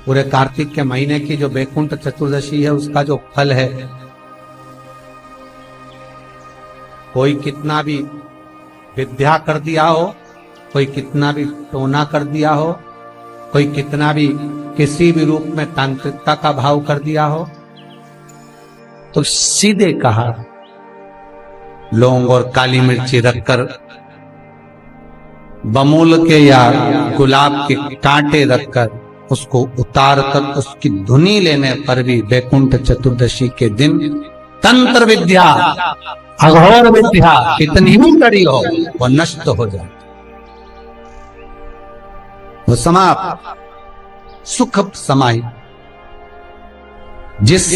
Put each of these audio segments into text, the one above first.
पूरे कार्तिक के महीने की जो बैकुंठ चतुर्दशी है उसका जो फल है, कोई कितना भी विद्या कर दिया हो, कोई कितना भी टोना कर दिया हो, कोई कितना भी किसी भी रूप में तांत्रिकता का भाव कर दिया हो, तो सीधे कहा लौंग और काली मिर्ची रखकर बमूल के या गुलाब के कांटे रखकर उसको उतार कर उसकी धुनी लेने पर भी बैकुंठ चतुर्दशी के दिन तंत्र विद्या, अघोर विद्या कितनी भी कड़ी हो वो नष्ट हो जाती, वो समाप्त, सुख समाहित। जिस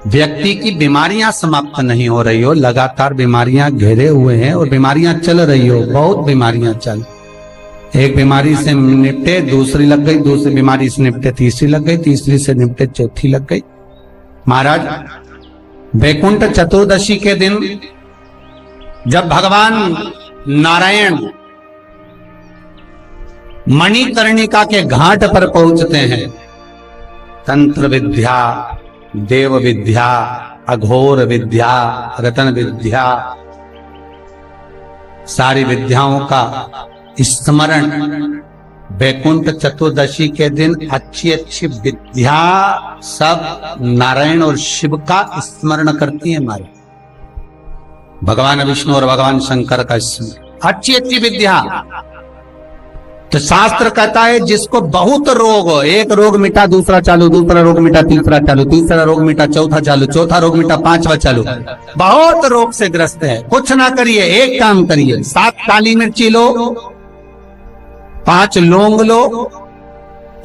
व्यक्ति की बीमारियां समाप्त नहीं हो रही हो, लगातार बीमारियां घेरे हुए हैं और बीमारियां चल रही हो, बहुत बीमारियां चल, एक बीमारी से निपटे दूसरी लग गई, दूसरी बीमारी से निपटे तीसरी लग गई, तीसरी से निपटे चौथी लग गई। महाराज बैकुंठ चतुर्दशी के दिन जब भगवान नारायण मणिकर्णिका के घाट पर पहुंचते हैं, तंत्र विद्या, देव विद्या, अघोर विद्या, रतन विद्या, सारी विद्याओं का स्मरण बैकुंठ चतुर्दशी के दिन अच्छी अच्छी विद्या सब नारायण और शिव का स्मरण करती है। हमारे भगवान विष्णु और भगवान शंकर का स्मरण, अच्छी अच्छी विद्या। तो शास्त्र कहता है जिसको बहुत रोग हो, एक रोग मिटा दूसरा चालू, दूसरा रोग मिटा तीसरा चालू, तीसरा रोग मिटा चौथा चालू, चौथा रोग मिटा पांचवा चालू, बहुत रोग से ग्रस्त है, कुछ ना करिए, एक काम करिए, 7 काली मिर्ची लो, 5 लौंग लो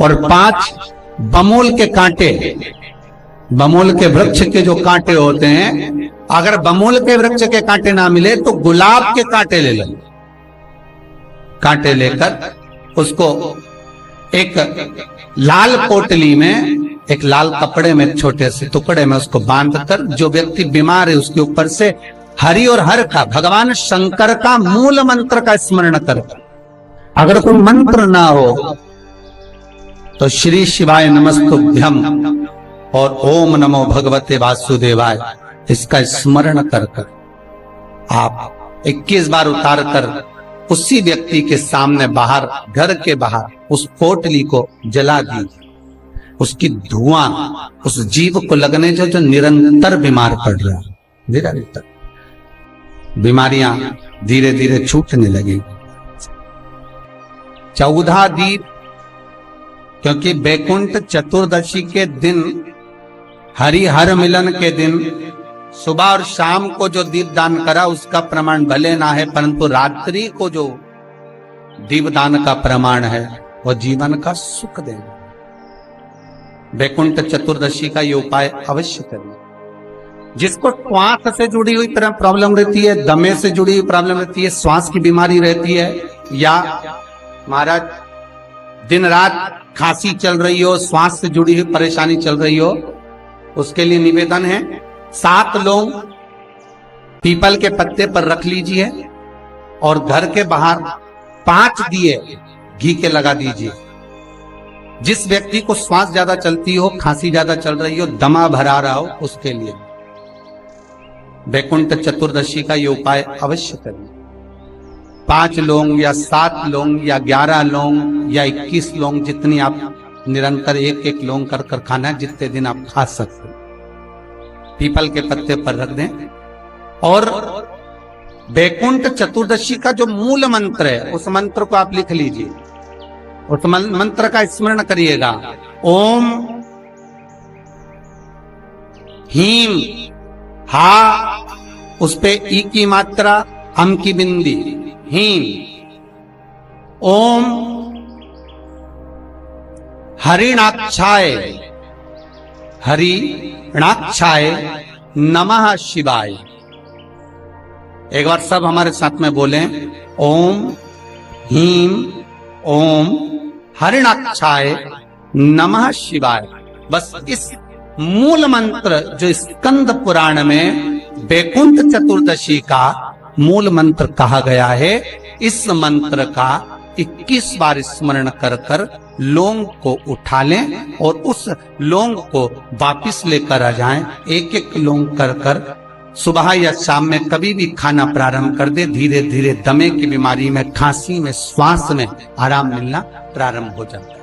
और 5 बमूल के कांटे, बमूल के वृक्ष के जो कांटे होते हैं, अगर बमूल के वृक्ष के कांटे ना मिले तो गुलाब के कांटे ले लो। कांटे लेकर उसको एक लाल पोटली में, एक लाल कपड़े में, छोटे से टुकड़े में उसको बांधकर, जो व्यक्ति बीमार है उसके ऊपर से हरि और हर का, भगवान शंकर का मूल मंत्र का स्मरण कर। अगर कोई मंत्र ना हो तो श्री शिवाय नमस्तुभ्यम और ओम नमो भगवते वासुदेवाय इसका स्मरण कर आप 21 बार उतार कर उसी व्यक्ति के सामने बाहर, घर के बाहर उस पोटली को जला दीजिए। उसकी धुआं उस जीव को लगने जो निरंतर बीमार पड़ रहा है, निरंतर बीमारियां धीरे धीरे छूटने लगेगी। 14 दीप, क्योंकि बैकुंठ चतुर्दशी के दिन, हरिहर मिलन के दिन सुबह और शाम को जो दीप दान करा उसका प्रमाण भले ना है, परंतु रात्रि को जो दीप दान का प्रमाण है वो जीवन का सुख देगा। बैकुंठ चतुर्दशी का ये उपाय अवश्य करिए। जिसको श्वास से जुड़ी हुई प्रॉब्लम रहती है, दमे से जुड़ी हुई प्रॉब्लम रहती है, श्वास की बीमारी रहती है, या महाराज दिन रात खांसी चल रही हो, श्वास से जुड़ी हुई परेशानी चल रही हो, उसके लिए निवेदन है 7 लौंग पीपल के पत्ते पर रख लीजिए और घर के बाहर 5 दिए घी के लगा दीजिए। जिस व्यक्ति को श्वास ज्यादा चलती हो, खांसी ज्यादा चल रही हो, दमा भरा रहा हो, उसके लिए बैकुंठ चतुर्दशी का ये उपाय अवश्य करिए। 5 लौंग या 7 लौंग या 11 लौंग या 21 लौंग, जितनी आप निरंतर एक लौंग कर खाना है, जितने दिन आप खा सकते, पीपल के पत्ते पर रख दें। और बैकुंठ चतुर्दशी का जो मूल मंत्र है उस मंत्र को आप लिख लीजिए, उस मंत्र का स्मरण करिएगा। ओम हीम, हा उस पे ई की मात्रा, हम की बिंदी, हीम। ओम हरिणाक्षाय, हरिणाक्षाय नमः शिवाय। एक बार सब हमारे साथ में बोलें, ओम हीम ओम हरिणाक्षाय नमः शिवाय। बस इस मूल मंत्र जो स्कंद पुराण में बैकुंठ चतुर्दशी का मूल मंत्र कहा गया है, इस मंत्र का 21 बार स्मरण कर कर लौंग को उठा लें और उस लौंग को वापिस लेकर आ जाएं। एक एक लौंग कर कर सुबह या शाम में कभी भी खाना प्रारंभ कर दे। धीरे धीरे दमे की बीमारी में, खांसी में, श्वास में आराम मिलना प्रारंभ हो जाता है।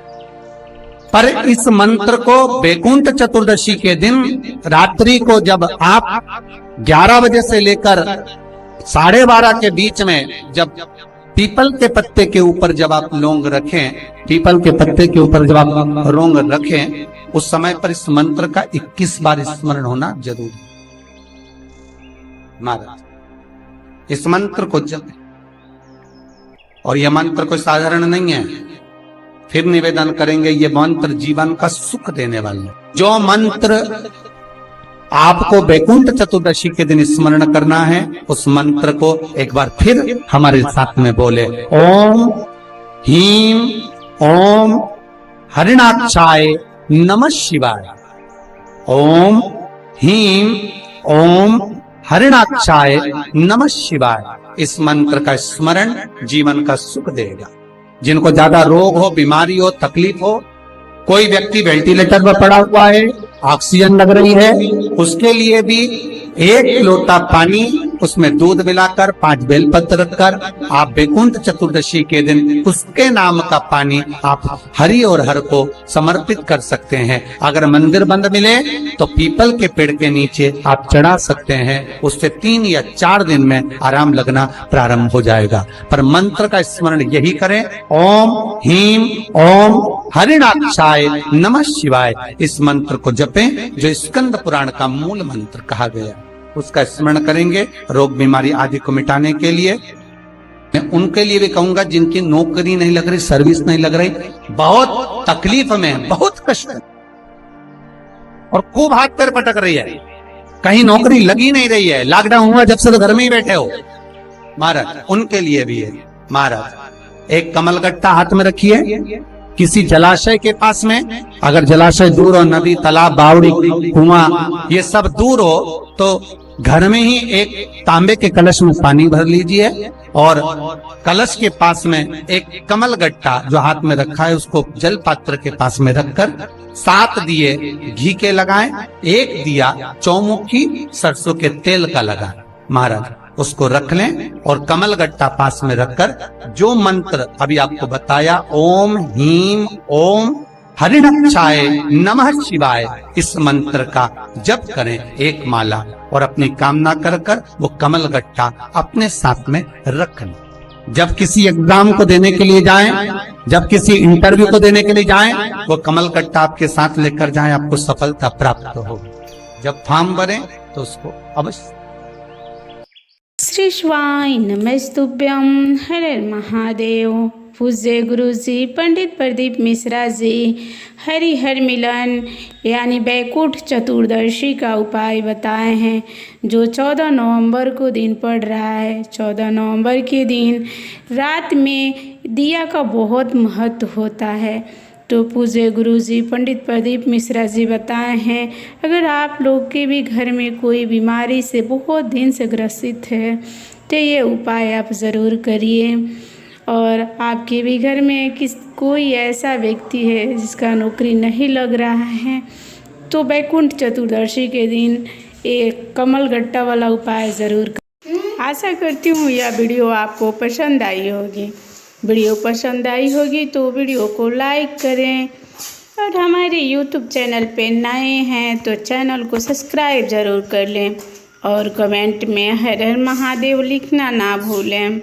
पर इस मंत्र को बैकुंठ चतुर्दशी के दिन रात्रि को जब आप 11 बजे से लेकर 12:30 के बीच में जब पीपल के पत्ते के ऊपर जब आप लौंग रखें, पीपल के पत्ते के ऊपर जब आप लौंग रखें, उस समय पर इस मंत्र का 21 बार स्मरण होना जरूरी है। महाराज इस मंत्र को जप, और यह मंत्र कोई साधारण नहीं है। फिर निवेदन करेंगे, ये मंत्र जीवन का सुख देने वाला है। जो मंत्र आपको बैकुंठ चतुर्दशी के दिन स्मरण करना है, उस मंत्र को एक बार फिर हमारे साथ में बोले। ओम ह्रीं ओम हरिणाक्षाय नमः शिवाय। ओम ह्रीं ओम हरिणाक्षाय नमः शिवाय। इस मंत्र का स्मरण जीवन का सुख देगा। जिनको ज्यादा रोग हो, बीमारी हो, तकलीफ हो, कोई व्यक्ति वेंटिलेटर पर पड़ा हुआ है, ऑक्सीजन लग रही है, उसके लिए भी 1 लोटा पानी, उसमें दूध मिलाकर 5 बेलपत्र रखकर आप बैकुंठ चतुर्दशी के दिन उसके नाम का पानी आप हरि और हर को समर्पित कर सकते हैं। अगर मंदिर बंद मिले तो पीपल के पेड़ के नीचे आप चढ़ा सकते हैं। उससे 3 या 4 दिन में आराम लगना प्रारंभ हो जाएगा। पर मंत्र का स्मरण यही करें, ओम ह्रीं ओम हरिणाक्षाय नमः शिवाय। इस मंत्र को जपें, जो स्कंद पुराण का मूल मंत्र कहा गया, उसका स्मरण करेंगे रोग बीमारी आदि को मिटाने के लिए। मैं उनके लिए भी कहूंगा जिनकी नौकरी नहीं लग रही, सर्विस नहीं लग रही, बहुत तकलीफ में, बहुत कष्ट और खूब हाथ पैर पटक रही है, कहीं नौकरी लगी नहीं रही है, लॉकडाउन हुआ जब से तो घर में ही बैठे हो, महाराज उनके लिए भी है। महाराज एक कमलगट्टा हाथ में रखिए, किसी जलाशय के पास में, अगर जलाशय दूर हो, नदी, तालाब, बावड़ी, कुआं ये सब दूर हो, तो घर में ही एक तांबे के कलश में पानी भर लीजिए और कलश के पास में एक कमलगट्टा जो हाथ में रखा है उसको जल पात्र के पास में रखकर 7 दिए घी के लगाएं, 1 दिया चौमुखी सरसों के तेल का लगाएं। महाराज उसको रख लें और कमलगट्टा पास में रखकर जो मंत्र अभी आपको बताया, ओम ह्रीं ओम हरिणाक्षाय नमः शिवाय, इस मंत्र का जप करें 1 माला और अपनी कामना कर कर वो कमलगट्टा अपने साथ में रख लें। जब किसी एग्जाम को देने के लिए जाएं, जब किसी इंटरव्यू को देने के लिए जाएं, वो कमलगट्टा आपके साथ लेकर जाएं, आपको सफलता प्राप्त होगी। जब फॉर्म भरें तो उसको अवश्य। श्री शिवाय नमस्तुभ्यं। हर हर महादेव। पूज्य गुरु जी पंडित प्रदीप मिश्रा जी हरि हर मिलन यानी बैकुंठ चतुर्दशी का उपाय बताए हैं, जो 14 नवंबर को दिन पड़ रहा है। 14 नवंबर के दिन रात में दिया का बहुत महत्व होता है। तो पूज्य गुरु जी पंडित प्रदीप मिश्रा जी बताए हैं, अगर आप लोग के भी घर में कोई बीमारी से बहुत दिन से ग्रसित है तो ये उपाय आप ज़रूर करिए। और आपके भी घर में कोई ऐसा व्यक्ति है जिसका नौकरी नहीं लग रहा है, तो बैकुंठ चतुर्दशी के दिन एक कमलगट्टा वाला उपाय ज़रूर करें। आशा करती हूँ यह वीडियो आपको पसंद आई होगी। वीडियो पसंद आई होगी तो वीडियो को लाइक करें, और हमारे YouTube चैनल पे नए हैं तो चैनल को सब्सक्राइब ज़रूर कर लें, और कमेंट में हर हर महादेव लिखना ना भूलें।